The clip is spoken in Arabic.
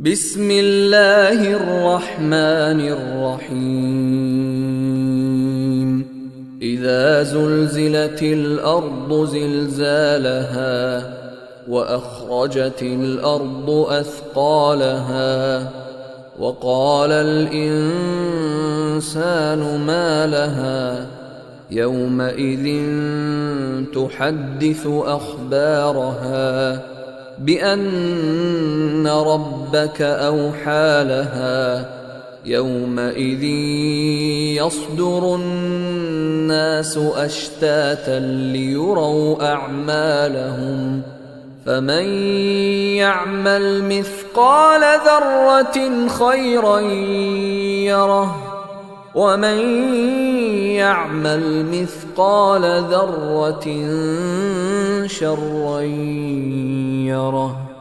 بسم الله الرحمن الرحيم إذا زلزلت الأرض زلزالها وأخرجت الأرض أثقالها وقال الإنسان ما لها يومئذ تحدث أخبارها بأن ربك أوحى لها يومئذ يصدر الناس أشتاتا ليروا أعمالهم فمن يعمل مثقال ذرة خيرا يره ومن يعمل مثقال ذرة شرا يره.